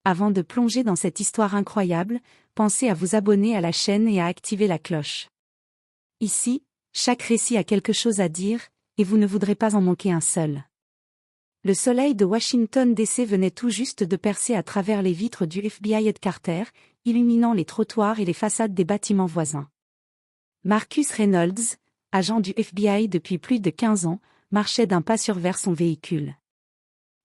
Avant de plonger dans cette histoire incroyable, pensez à vous abonner à la chaîne et à activer la cloche. Ici, chaque récit a quelque chose à dire, et vous ne voudrez pas en manquer un seul. Le soleil de Washington DC venait tout juste de percer à travers les vitres du FBI Headquarter, illuminant les trottoirs et les façades des bâtiments voisins. Marcus Reynolds, agent du FBI depuis plus de 15 ans, marchait d'un pas sûr vers son véhicule.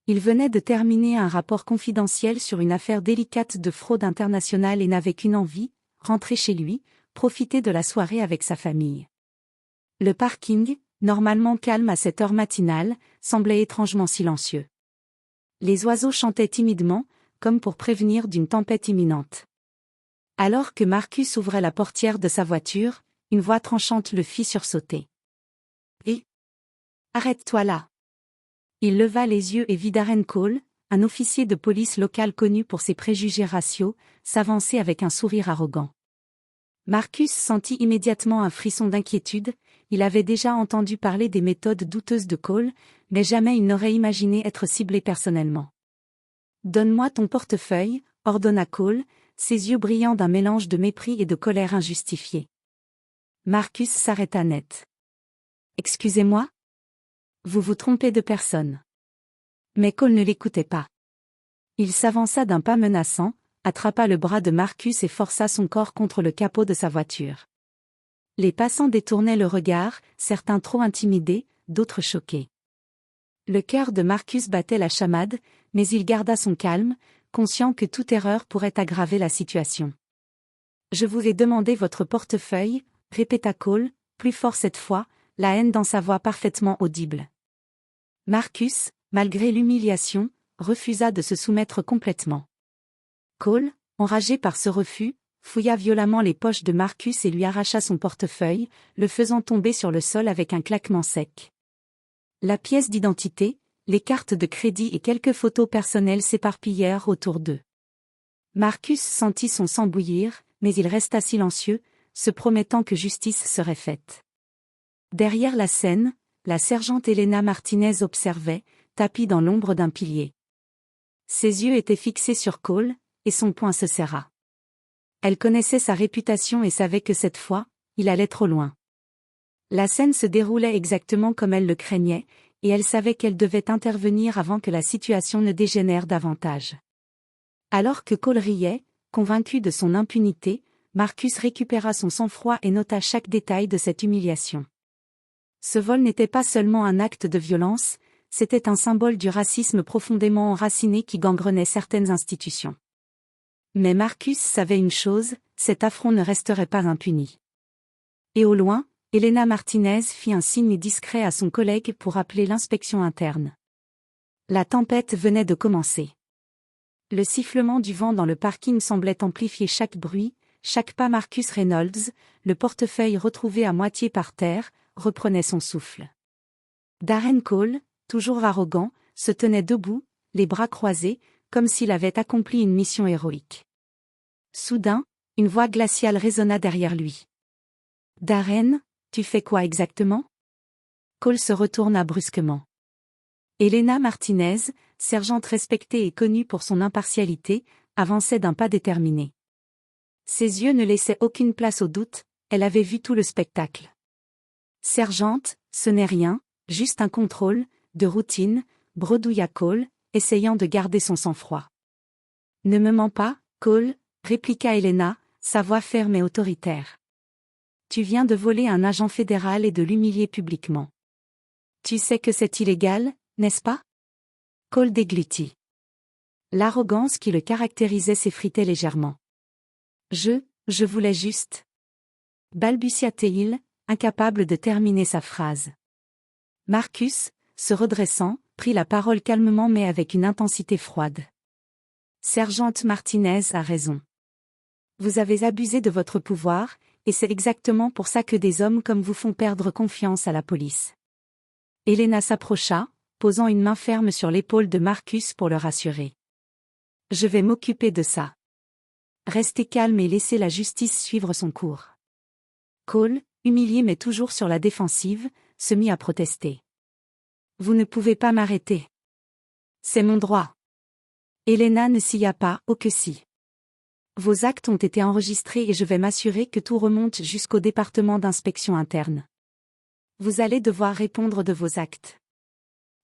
Il venait de terminer un rapport confidentiel sur une affaire délicate de fraude internationale et n'avait qu'une envie, rentrer chez lui, profiter de la soirée avec sa famille. Le parking, normalement calme à cette heure matinale, semblait étrangement silencieux. Les oiseaux chantaient timidement, comme pour prévenir d'une tempête imminente. Alors que Marcus ouvrait la portière de sa voiture, une voix tranchante le fit sursauter. « Hé! Arrête-toi là !» Il leva les yeux et vit Darren Cole, un officier de police local connu pour ses préjugés raciaux, s'avancer avec un sourire arrogant. Marcus sentit immédiatement un frisson d'inquiétude. Il avait déjà entendu parler des méthodes douteuses de Cole, mais jamais il n'aurait imaginé être ciblé personnellement. « Donne-moi ton portefeuille », ordonna Cole, ses yeux brillant d'un mélange de mépris et de colère injustifiée. Marcus s'arrêta net. « Excusez-moi ? Vous vous trompez de personne. » Mais Cole ne l'écoutait pas. Il s'avança d'un pas menaçant, attrapa le bras de Marcus et força son corps contre le capot de sa voiture. Les passants détournaient le regard, certains trop intimidés, d'autres choqués. Le cœur de Marcus battait la chamade, mais il garda son calme, conscient que toute erreur pourrait aggraver la situation. « Je vous ai demandé votre portefeuille », répéta Cole, plus fort cette fois, la haine dans sa voix parfaitement audible. Marcus, malgré l'humiliation, refusa de se soumettre complètement. Cole, enragé par ce refus, fouilla violemment les poches de Marcus et lui arracha son portefeuille, le faisant tomber sur le sol avec un claquement sec. La pièce d'identité, les cartes de crédit et quelques photos personnelles s'éparpillèrent autour d'eux. Marcus sentit son sang bouillir, mais il resta silencieux, se promettant que justice serait faite. Derrière la scène, la sergente Elena Martinez observait, tapie dans l'ombre d'un pilier. Ses yeux étaient fixés sur Cole, et son poing se serra. Elle connaissait sa réputation et savait que cette fois, il allait trop loin. La scène se déroulait exactement comme elle le craignait, et elle savait qu'elle devait intervenir avant que la situation ne dégénère davantage. Alors que Cole riait, convaincu de son impunité, Marcus récupéra son sang-froid et nota chaque détail de cette humiliation. Ce vol n'était pas seulement un acte de violence, c'était un symbole du racisme profondément enraciné qui gangrenait certaines institutions. Mais Marcus savait une chose, cet affront ne resterait pas impuni. Et au loin, Elena Martinez fit un signe discret à son collègue pour appeler l'inspection interne. La tempête venait de commencer. Le sifflement du vent dans le parking semblait amplifier chaque bruit, chaque pas. Marcus Reynolds, le portefeuille retrouvé à moitié par terre, reprenait son souffle. Darren Cole, toujours arrogant, se tenait debout, les bras croisés, comme s'il avait accompli une mission héroïque. Soudain, une voix glaciale résonna derrière lui. « Darren, tu fais quoi exactement ?» Cole se retourna brusquement. Elena Martinez, sergente respectée et connue pour son impartialité, avançait d'un pas déterminé. Ses yeux ne laissaient aucune place au doute, elle avait vu tout le spectacle. « Sergente, ce n'est rien, juste un contrôle, de routine », bredouilla Cole, essayant de garder son sang-froid. « Ne me mens pas, Cole », répliqua Elena, sa voix ferme et autoritaire. « Tu viens de voler un agent fédéral et de l'humilier publiquement. Tu sais que c'est illégal, n'est-ce pas ?» Cole déglutit. L'arrogance qui le caractérisait s'effritait légèrement. « Je voulais juste... » balbutia-t-il, incapable de terminer sa phrase. Marcus, se redressant, prit la parole calmement mais avec une intensité froide. « Sergente Martinez a raison. Vous avez abusé de votre pouvoir, et c'est exactement pour ça que des hommes comme vous font perdre confiance à la police. » Elena s'approcha, posant une main ferme sur l'épaule de Marcus pour le rassurer. « Je vais m'occuper de ça. Restez calme et laissez la justice suivre son cours. » Cole, humilié mais toujours sur la défensive, se mit à protester. « Vous ne pouvez pas m'arrêter. C'est mon droit. » Elena ne sia pas, oh que si. Vos actes ont été enregistrés et je vais m'assurer que tout remonte jusqu'au département d'inspection interne. Vous allez devoir répondre de vos actes.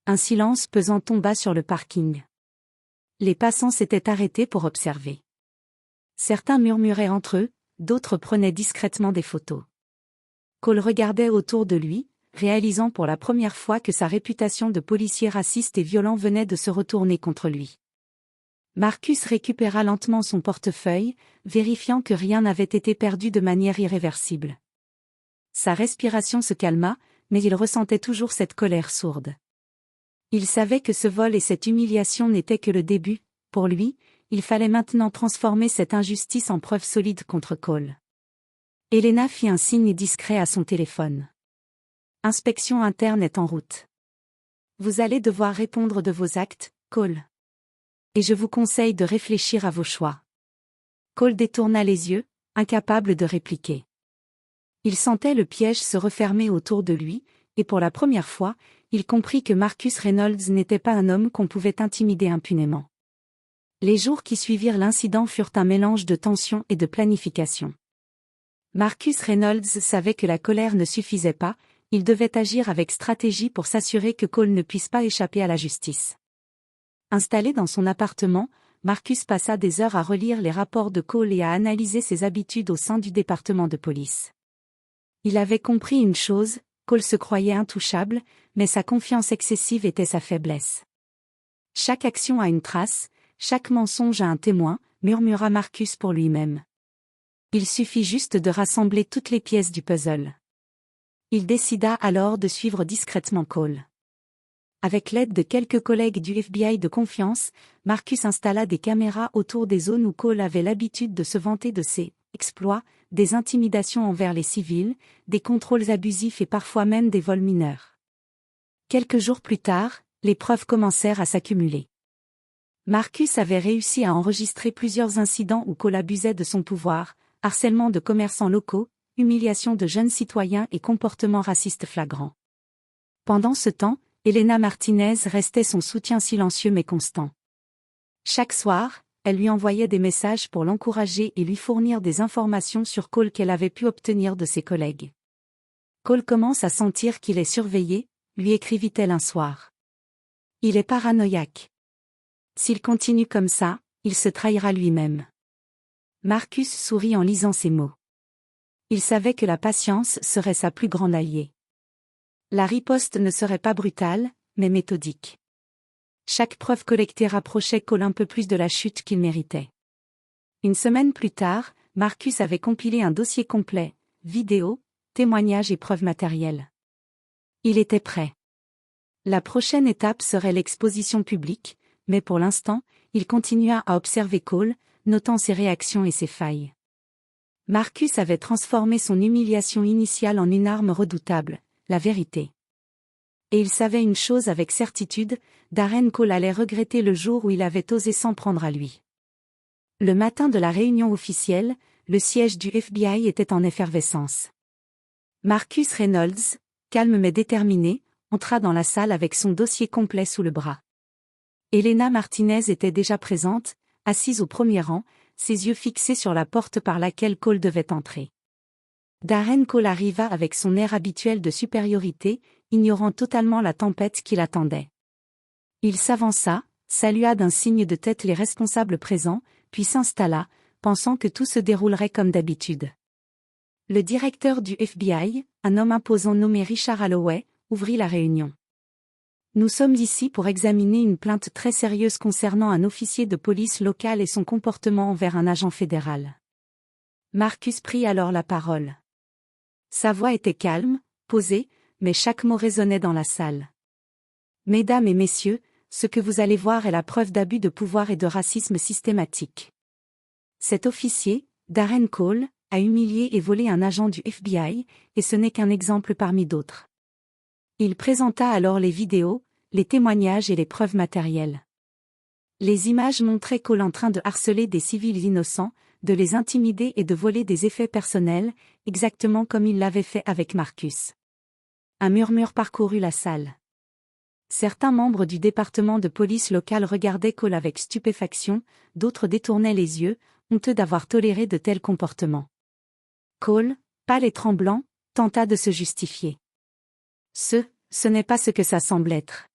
Un silence pesant tomba sur le parking. Les passants s'étaient arrêtés pour observer. Certains murmuraient entre eux, d'autres prenaient discrètement des photos. Cole regardait autour de lui, réalisant pour la première fois que sa réputation de policier raciste et violent venait de se retourner contre lui. Marcus récupéra lentement son portefeuille, vérifiant que rien n'avait été perdu de manière irréversible. Sa respiration se calma, mais il ressentait toujours cette colère sourde. Il savait que ce vol et cette humiliation n'étaient que le début. Pour lui, il fallait maintenant transformer cette injustice en preuve solide contre Cole. Elena fit un signe discret à son téléphone. Inspection interne est en route. Vous allez devoir répondre de vos actes, Cole. Et je vous conseille de réfléchir à vos choix. Cole détourna les yeux, incapable de répliquer. Il sentait le piège se refermer autour de lui, et pour la première fois, il comprit que Marcus Reynolds n'était pas un homme qu'on pouvait intimider impunément. Les jours qui suivirent l'incident furent un mélange de tension et de planification. Marcus Reynolds savait que la colère ne suffisait pas, il devait agir avec stratégie pour s'assurer que Cole ne puisse pas échapper à la justice. Installé dans son appartement, Marcus passa des heures à relire les rapports de Cole et à analyser ses habitudes au sein du département de police. Il avait compris une chose, Cole se croyait intouchable, mais sa confiance excessive était sa faiblesse. Chaque action a une trace, chaque mensonge a un témoin, murmura Marcus pour lui-même. Il suffit juste de rassembler toutes les pièces du puzzle. Il décida alors de suivre discrètement Cole. Avec l'aide de quelques collègues du FBI de confiance, Marcus installa des caméras autour des zones où Cole avait l'habitude de se vanter de ses exploits, des intimidations envers les civils, des contrôles abusifs et parfois même des vols mineurs. Quelques jours plus tard, les preuves commencèrent à s'accumuler. Marcus avait réussi à enregistrer plusieurs incidents où Cole abusait de son pouvoir, harcèlement de commerçants locaux, humiliation de jeunes citoyens et comportements racistes flagrants. Pendant ce temps, Elena Martinez restait son soutien silencieux mais constant. Chaque soir, elle lui envoyait des messages pour l'encourager et lui fournir des informations sur Cole qu'elle avait pu obtenir de ses collègues. Cole commence à sentir qu'il est surveillé, lui écrivit-elle un soir. Il est paranoïaque. S'il continue comme ça, il se trahira lui-même. Marcus sourit en lisant ces mots. Il savait que la patience serait sa plus grande alliée. La riposte ne serait pas brutale, mais méthodique. Chaque preuve collectée rapprochait Cole un peu plus de la chute qu'il méritait. Une semaine plus tard, Marcus avait compilé un dossier complet, vidéos, témoignages et preuves matérielles. Il était prêt. La prochaine étape serait l'exposition publique, mais pour l'instant, il continua à observer Cole, notant ses réactions et ses failles. Marcus avait transformé son humiliation initiale en une arme redoutable, la vérité. Et il savait une chose avec certitude, Darren Cole allait regretter le jour où il avait osé s'en prendre à lui. Le matin de la réunion officielle, le siège du FBI était en effervescence. Marcus Reynolds, calme mais déterminé, entra dans la salle avec son dossier complet sous le bras. Elena Martinez était déjà présente, assise au premier rang, ses yeux fixés sur la porte par laquelle Cole devait entrer. Darren Cole arriva avec son air habituel de supériorité, ignorant totalement la tempête qui l'attendait. Il s'avança, salua d'un signe de tête les responsables présents, puis s'installa, pensant que tout se déroulerait comme d'habitude. Le directeur du FBI, un homme imposant nommé Richard Holloway, ouvrit la réunion. Nous sommes ici pour examiner une plainte très sérieuse concernant un officier de police local et son comportement envers un agent fédéral. Marcus prit alors la parole. Sa voix était calme, posée, mais chaque mot résonnait dans la salle. Mesdames et messieurs, ce que vous allez voir est la preuve d'abus de pouvoir et de racisme systématique. Cet officier, Darren Cole, a humilié et volé un agent du FBI, et ce n'est qu'un exemple parmi d'autres. Il présenta alors les vidéos, les témoignages et les preuves matérielles. Les images montraient Cole en train de harceler des civils innocents, de les intimider et de voler des effets personnels, exactement comme il l'avait fait avec Marcus. Un murmure parcourut la salle. Certains membres du département de police local regardaient Cole avec stupéfaction, d'autres détournaient les yeux, honteux d'avoir toléré de tels comportements. Cole, pâle et tremblant, tenta de se justifier. Ce n'est pas ce que ça semble être.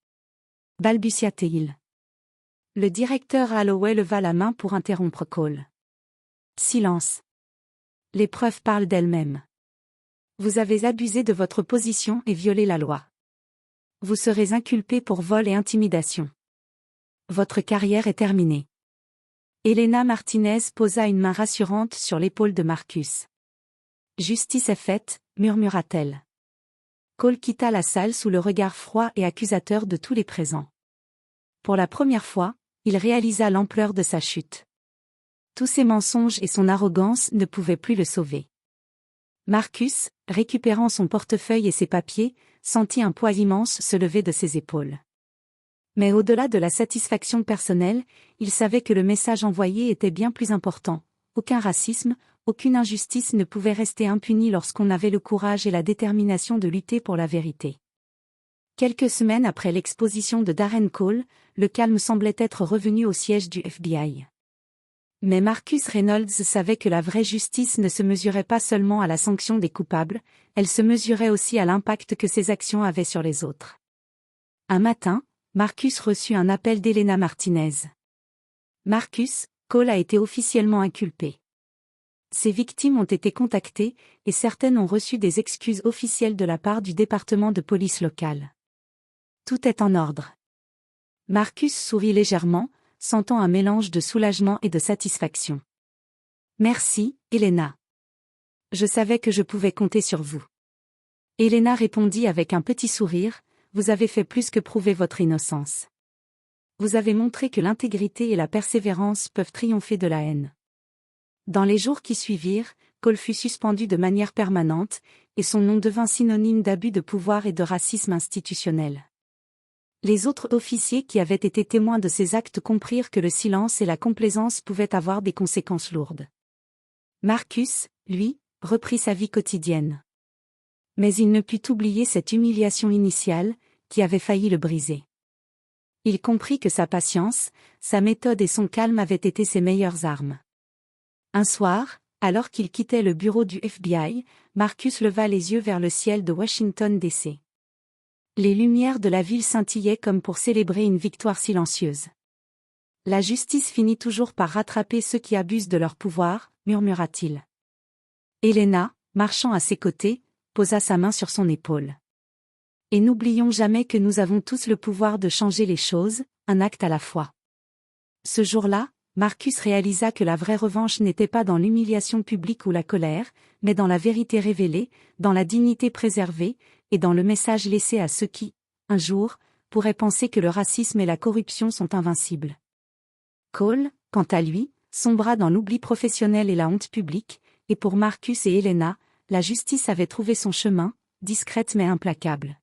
Balbutia-t-il. Le directeur Holloway leva la main pour interrompre Cole. Silence. Les preuves parlent d'elles-mêmes. Vous avez abusé de votre position et violé la loi. Vous serez inculpé pour vol et intimidation. Votre carrière est terminée. Elena Martinez posa une main rassurante sur l'épaule de Marcus. Justice est faite, murmura-t-elle. Cole quitta la salle sous le regard froid et accusateur de tous les présents. Pour la première fois, il réalisa l'ampleur de sa chute. Tous ses mensonges et son arrogance ne pouvaient plus le sauver. Marcus, récupérant son portefeuille et ses papiers, sentit un poids immense se lever de ses épaules. Mais au-delà de la satisfaction personnelle, il savait que le message envoyé était bien plus important. Aucun racisme, aucune injustice ne pouvait rester impunie lorsqu'on avait le courage et la détermination de lutter pour la vérité. Quelques semaines après l'exposition de Darren Cole, le calme semblait être revenu au siège du FBI. Mais Marcus Reynolds savait que la vraie justice ne se mesurait pas seulement à la sanction des coupables, elle se mesurait aussi à l'impact que ses actions avaient sur les autres. Un matin, Marcus reçut un appel d'Elena Martinez. Marcus, Cole a été officiellement inculpé. Ses victimes ont été contactées, et certaines ont reçu des excuses officielles de la part du département de police local. Tout est en ordre. Marcus sourit légèrement, sentant un mélange de soulagement et de satisfaction. Merci, Elena. Je savais que je pouvais compter sur vous. Elena répondit avec un petit sourire, vous avez fait plus que prouver votre innocence. Vous avez montré que l'intégrité et la persévérance peuvent triompher de la haine. Dans les jours qui suivirent, Cole fut suspendu de manière permanente, et son nom devint synonyme d'abus de pouvoir et de racisme institutionnel. Les autres officiers qui avaient été témoins de ces actes comprirent que le silence et la complaisance pouvaient avoir des conséquences lourdes. Marcus, lui, reprit sa vie quotidienne. Mais il ne put oublier cette humiliation initiale, qui avait failli le briser. Il comprit que sa patience, sa méthode et son calme avaient été ses meilleures armes. Un soir, alors qu'il quittait le bureau du FBI, Marcus leva les yeux vers le ciel de Washington DC. Les lumières de la ville scintillaient comme pour célébrer une victoire silencieuse. La justice finit toujours par rattraper ceux qui abusent de leur pouvoir, murmura-t-il. Elena, marchant à ses côtés, posa sa main sur son épaule. Et n'oublions jamais que nous avons tous le pouvoir de changer les choses, un acte à la fois. Ce jour-là, Marcus réalisa que la vraie revanche n'était pas dans l'humiliation publique ou la colère, mais dans la vérité révélée, dans la dignité préservée, et dans le message laissé à ceux qui, un jour, pourraient penser que le racisme et la corruption sont invincibles. Cole, quant à lui, sombra dans l'oubli professionnel et la honte publique, et pour Marcus et Elena, la justice avait trouvé son chemin, discrète mais implacable.